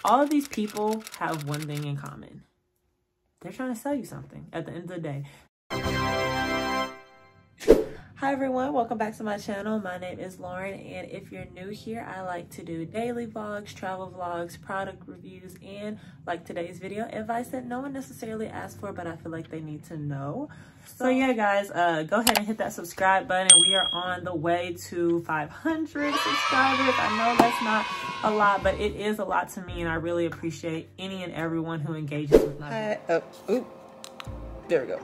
all of these people have one thing in common. They're trying to sell you something at the end of the day. Hi everyone, welcome back to my channel. My name is Lauren, and if you're new here, I like to do daily vlogs, travel vlogs, product reviews, and like today's video, advice that no one necessarily asked for, but I feel like they need to know. So yeah guys, go ahead and hit that subscribe button. We are on the way to 500 subscribers. I know that's not a lot, but it is a lot to me, and I really appreciate any and everyone who engages with my video. There we go.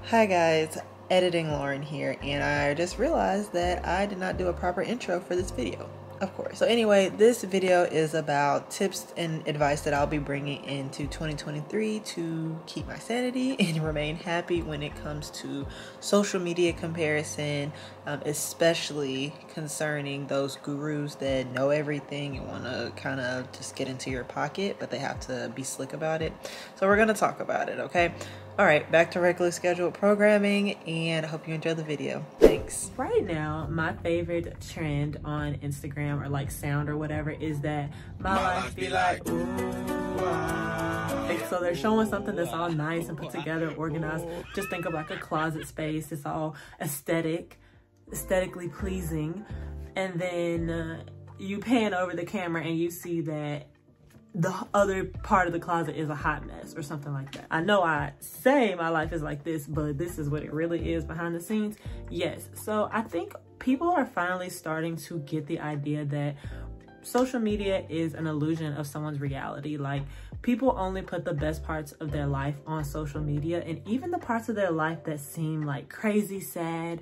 Hi guys. Editing Lauren here, and I just realized that I did not do a proper intro for this video, of course. So anyway, this video is about tips and advice that I'll be bringing into 2023 to keep my sanity and remain happy when it comes to social media comparison, especially concerning those gurus that know everything and want to kind of just get into your pocket, but they have to be slick about it. So we're going to talk about it, okay? All right, back to regularly scheduled programming, and I hope you enjoy the video. Thanks. Right now, my favorite trend on Instagram, or like sound or whatever, is that my life be like, ooh, so they're showing something that's all nice and put together, organized. Just think of like a closet space. It's all aesthetically pleasing. And then you pan over the camera and you see that the other part of the closet is a hot mess or something like that. I know I say my life is like this, but this is what it really is behind the scenes. Yes, so I think people are finally starting to get the idea that social media is an illusion of someone's reality. Like, people only put the best parts of their life on social media, and even the parts of their life that seem like crazy sad,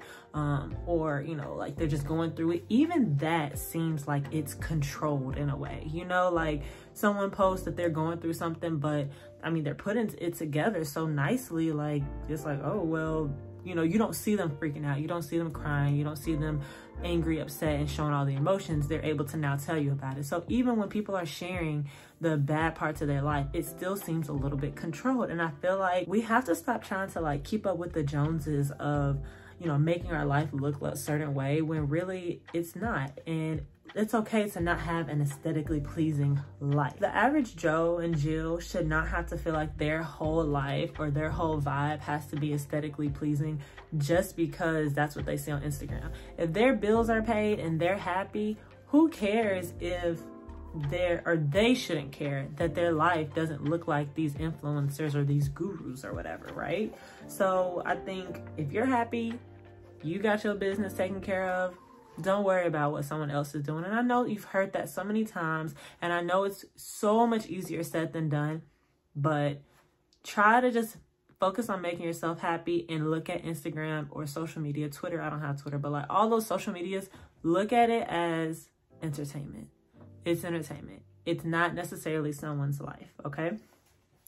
or, you know, like they're just going through it, even that seems like it's controlled in a way. You know, like someone posts that they're going through something, but I mean, they're putting it together so nicely, like, just like, oh, well, you know, you don't see them freaking out. You don't see them crying. You don't see them angry, upset, and showing all the emotions. They're able to now tell you about it. So even when people are sharing the bad parts of their life, it still seems a little bit controlled. And I feel like we have to stop trying to like keep up with the Joneses of, you know, making our life look a certain way when really it's not. And it's okay to not have an aesthetically pleasing life. The average Joe and Jill should not have to feel like their whole life or their whole vibe has to be aesthetically pleasing just because that's what they see on Instagram. If their bills are paid and they're happy, who cares if they shouldn't care that their life doesn't look like these influencers or these gurus or whatever, right? So I think if you're happy, you got your business taken care of, don't worry about what someone else is doing. And I know you've heard that so many times, and I know it's so much easier said than done, but try to just focus on making yourself happy and look at Instagram or social media, Twitter. I don't have Twitter, but like all those social medias, look at it as entertainment. It's entertainment. It's not necessarily someone's life, okay?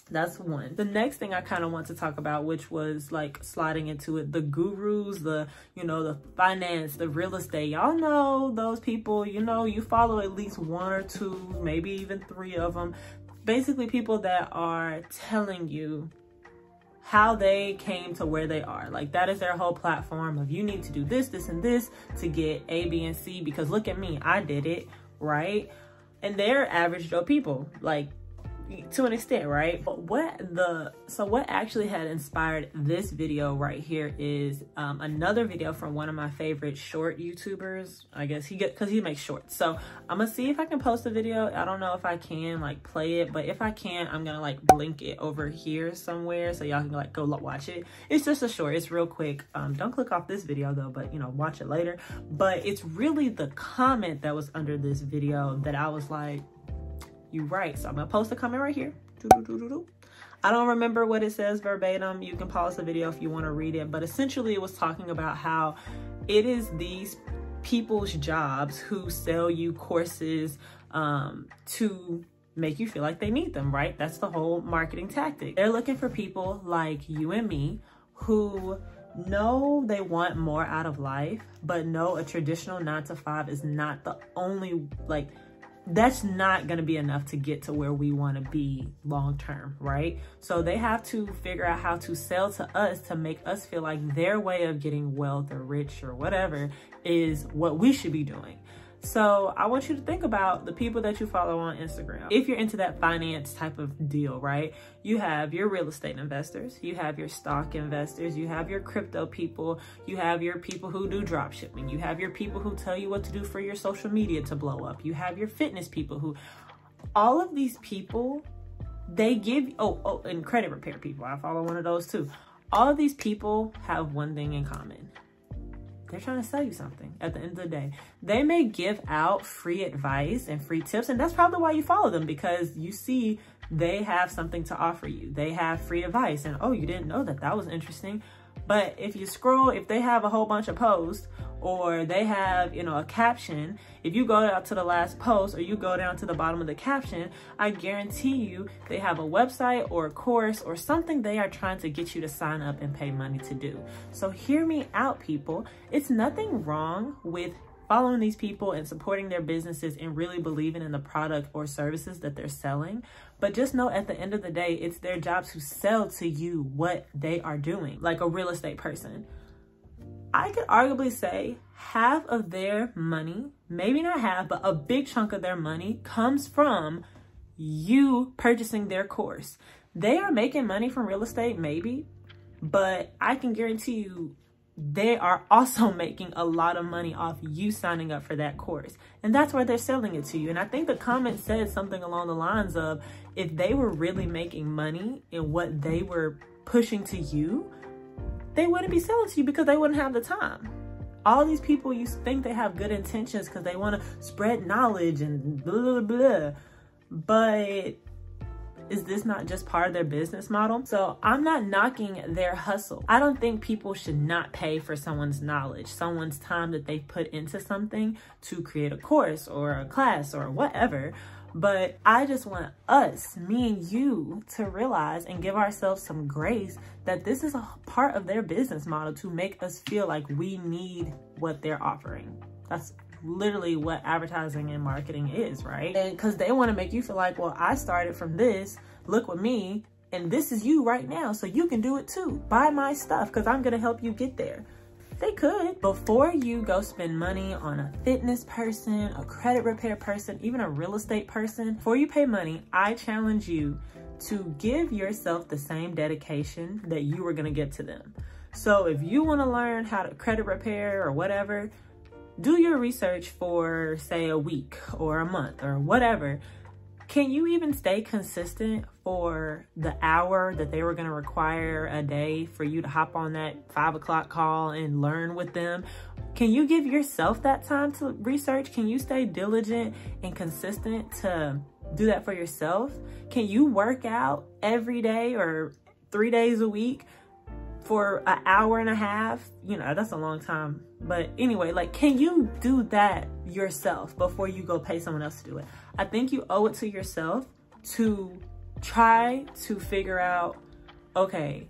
That's one. The next thing I kind of want to talk about, which was like sliding into it, the gurus, the, you know, the finance, the real estate. Y'all know those people, you know, you follow at least one or two, maybe even three of them. Basically people that are telling you how they came to where they are. Like, that is their whole platform of, you need to do this, this, and this to get A, B, and C, because look at me, I did it, right? And they're average Joe people, like, to an extent, right? But what actually had inspired this video right here is another video from one of my favorite short YouTubers. I guess because he makes shorts. So I'm gonna see if I can post the video. I don't know if I can like play it, but if I can, I'm gonna like link it over here somewhere so y'all can like go watch it. It's just a short, it's real quick. Don't click off this video though, but you know, watch it later. But it's really the comment that was under this video that I was like, you right. So I'm gonna post a comment right here. I don't remember what it says verbatim. You can pause the video if you want to read it, but essentially it was talking about how it is these people's jobs who sell you courses to make you feel like they need them, right? That's the whole marketing tactic. They're looking for people like you and me who know they want more out of life, but know a traditional 9-to-5 is not the only, like, that's not going to be enough to get to where we want to be long term, right? So they have to figure out how to sell to us to make us feel like their way of getting wealth or rich or whatever is what we should be doing. So I want you to think about the people that you follow on Instagram. If you're into that finance type of deal, right? You have your real estate investors, you have your stock investors, you have your crypto people, you have your people who do drop shipping, you have your people who tell you what to do for your social media to blow up, you have your fitness people who, all of these people, they give, and credit repair people, I follow one of those too. All of these people have one thing in common. They're trying to sell you something at the end of the day. They may give out free advice and free tips, and that's probably why you follow them, because you see they have something to offer you. They have free advice, and oh, you didn't know that, that was interesting. But if you scroll, if they have a whole bunch of posts, or they have, you know, a caption, if you go down to the last post or you go down to the bottom of the caption, I guarantee you they have a website or a course or something they are trying to get you to sign up and pay money to do. So hear me out, people. It's nothing wrong with following these people and supporting their businesses and really believing in the product or services that they're selling. But just know at the end of the day, it's their job to sell to you what they are doing. Like a real estate person, I could arguably say half of their money, maybe not half, but a big chunk of their money comes from you purchasing their course. They are making money from real estate, maybe, but I can guarantee you they are also making a lot of money off you signing up for that course. And that's why they're selling it to you. And I think the comment said something along the lines of, if they were really making money in what they were pushing to you, they wouldn't be selling to you because they wouldn't have the time. All these people, you think they have good intentions because they want to spread knowledge and blah, blah, blah. But is this not just part of their business model? So I'm not knocking their hustle. I don't think people should not pay for someone's knowledge, someone's time that they put into something to create a course or a class or whatever. But I just want us, me and you, to realize and give ourselves some grace that this is a part of their business model to make us feel like we need what they're offering. That's literally what advertising and marketing is, right? And because they want to make you feel like, well, I started from this, look with me, and this is you right now, so you can do it too. Buy my stuff because I'm going to help you get there. They could. Before you go spend money on a fitness person, a credit repair person, even a real estate person, before you pay money, I challenge you to give yourself the same dedication that you were going to give to them. So if you want to learn how to credit repair or whatever, do your research for, say, a week or a month or whatever. Can you even stay consistent for the hour that they were going to require a day for you to hop on that 5 o'clock call and learn with them? Can you give yourself that time to research? Can you stay diligent and consistent to do that for yourself? Can you work out every day or 3 days a week for an hour and a half? You know, that's a long time. But anyway, like, can you do that yourself before you go pay someone else to do it? I think you owe it to yourself to try to figure out, okay,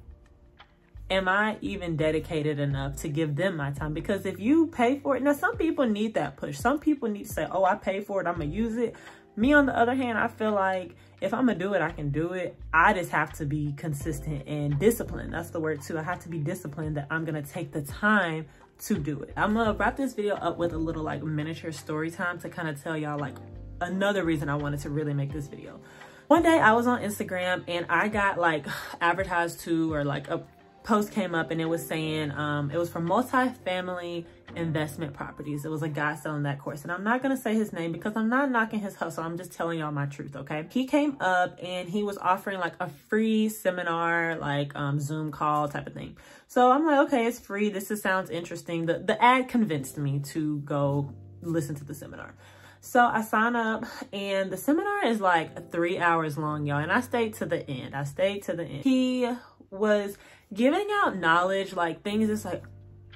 am I even dedicated enough to give them my time? Because if you pay for it, now some people need that push. Some people need to say, oh, I paid for it, I'm gonna use it. Me, on the other hand, I feel like if I'm gonna do it, I can do it. I just have to be consistent and disciplined. That's the word too. I have to be disciplined that I'm gonna take the time to do it. I'm gonna wrap this video up with a little like miniature story time to kind of tell y'all like another reason I wanted to really make this video. One day I was on Instagram and I got like advertised to, or like a post came up and it was saying, it was for multi-family investment properties. It was a guy selling that course. And I'm not going to say his name because I'm not knocking his hustle. I'm just telling y'all my truth, okay? He came up and he was offering like a free seminar, like Zoom call type of thing. So I'm like, okay, it's free. This sounds interesting. The ad convinced me to go listen to the seminar. So I sign up and the seminar is like 3 hours long, y'all. And I stayed to the end. I stayed to the end. He was giving out knowledge, like things just like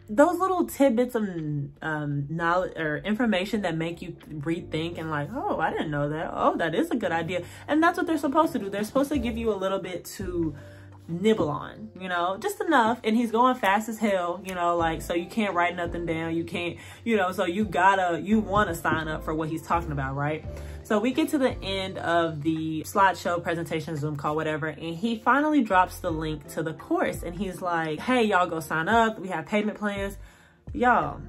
those little tidbits of knowledge or information that make you rethink and like, oh, I didn't know that. Oh, that is a good idea. And that's what they're supposed to do. They're supposed to give you a little bit to nibble on, you know, just enough. And he's going fast as hell, you know, like, so you can't write nothing down. You can't, you know, so you want to sign up for what he's talking about, right? So we get to the end of the slideshow, presentation, Zoom call, whatever, and he finally drops the link to the course and he's like, hey, y'all go sign up. We have payment plans. Y'all,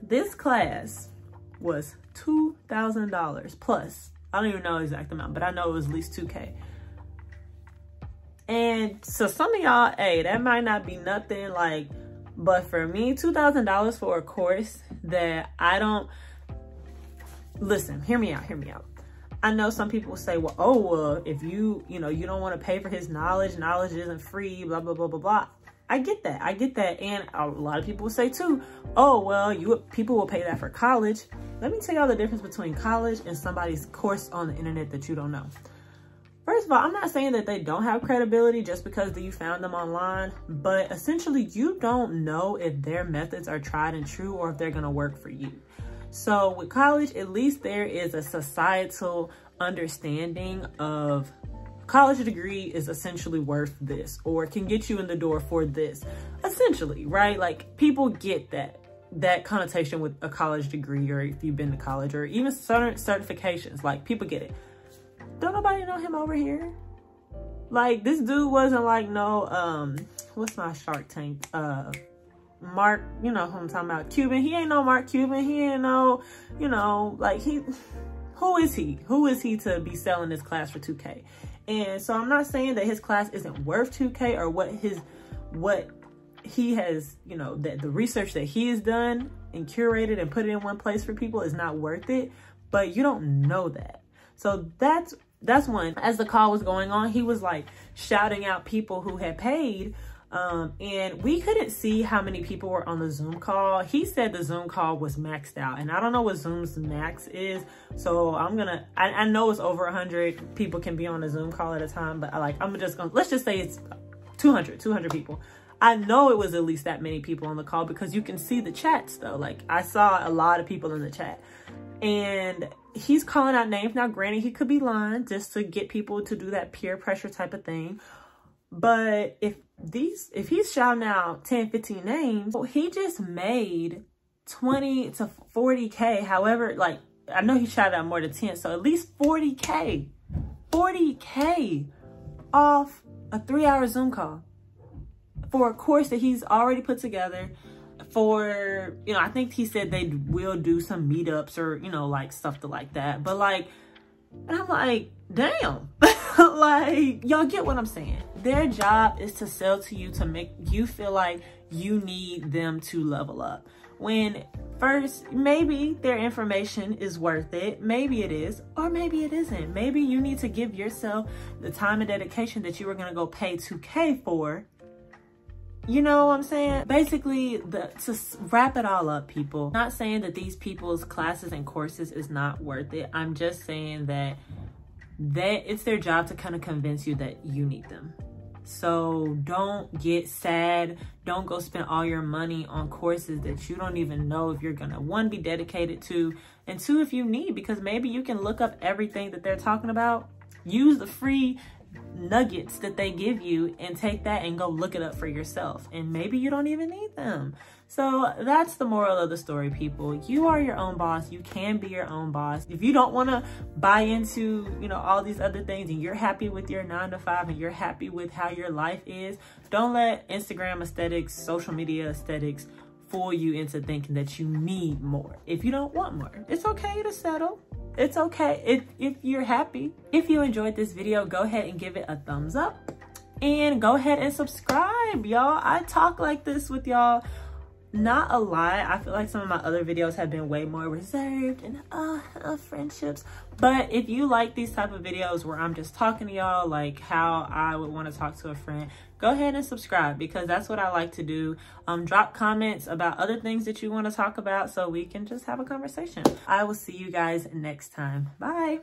this class was $2,000 plus. I don't even know the exact amount, but I know it was at least $2K. And so some of y'all, hey, that might not be nothing, like, but for me, $2,000 for a course that I don't, listen, hear me out. I know some people say, well, oh, well, if you don't want to pay for his knowledge isn't free, blah, blah, blah, blah, blah. I get that. And a lot of people will say too, oh, well, people will pay that for college. Let me tell y'all the difference between college and somebody's course on the internet that you don't know. First of all, I'm not saying that they don't have credibility just because you found them online, but essentially you don't know if their methods are tried and true or if they're going to work for you. So with college, at least there is a societal understanding of college degree is essentially worth this or can get you in the door for this, essentially, right? Like people get that connotation with a college degree, or if you've been to college, or even certain certifications, like people get it. Don't nobody know him over here. Like this dude wasn't like no, what's my Shark Tank? Mark, you know who I'm talking about, Cuban. He ain't no Mark Cuban. He ain't no, like who is he? Who is he to be selling this class for 2K? And so I'm not saying that his class isn't worth 2K or what he has, that the research that he has done and curated and put it in one place for people is not worth it, but you don't know that. So that's one. As the call was going on, he was like shouting out people who had paid, and we couldn't see how many people were on the Zoom call. He said the Zoom call was maxed out, and I don't know what Zoom's max is. So I know it's over 100 people can be on a Zoom call at a time, but let's just say it's 200 people. I know it was at least that many people on the call because you can see the chats though. Like I saw a lot of people in the chat, and he's calling out names. Now, granted, he could be lying just to get people to do that peer pressure type of thing. But if he's shouting out 10, 15 names, well, he just made 20 to 40K. However, like, I know he shouted out more than 10, so at least 40K off a 3-hour Zoom call for a course that he's already put together for, I think he said they will do some meetups or, like stuff like that. But like, and I'm like, damn, like, y'all get what I'm saying? Their job is to sell to you to make you feel like you need them to level up. When first, maybe their information is worth it. Maybe it is, or maybe it isn't. Maybe you need to give yourself the time and dedication that you were going to go pay 2K for. You know what I'm saying? Basically, to wrap it all up, people, I'm not saying that these people's classes and courses is not worth it. I'm just saying that it's their job to kind of convince you that you need them. So don't get sad. Don't go spend all your money on courses that you don't even know if you're gonna, one, be dedicated to, and two, if you need, because maybe you can look up everything that they're talking about, use the free nuggets that they give you and take that and go look it up for yourself, and maybe you don't even need them. So that's the moral of the story, people. You are your own boss. You can be your own boss. If you don't want to buy into, all these other things, and you're happy with your 9-to-5 and you're happy with how your life is, don't let Instagram aesthetics, social media aesthetics fool you into thinking that you need more. If you don't want more, it's okay to settle. It's okay if you're happy. If you enjoyed this video, go ahead and give it a thumbs up and go ahead and subscribe, y'all. I talk like this with y'all. Not a lot. I feel like some of my other videos have been way more reserved and friendships. But if you like these type of videos where I'm just talking to y'all like how I would want to talk to a friend, go ahead and subscribe, because that's what I like to do. Drop comments about other things that you want to talk about so we can just have a conversation. I will see you guys next time. Bye.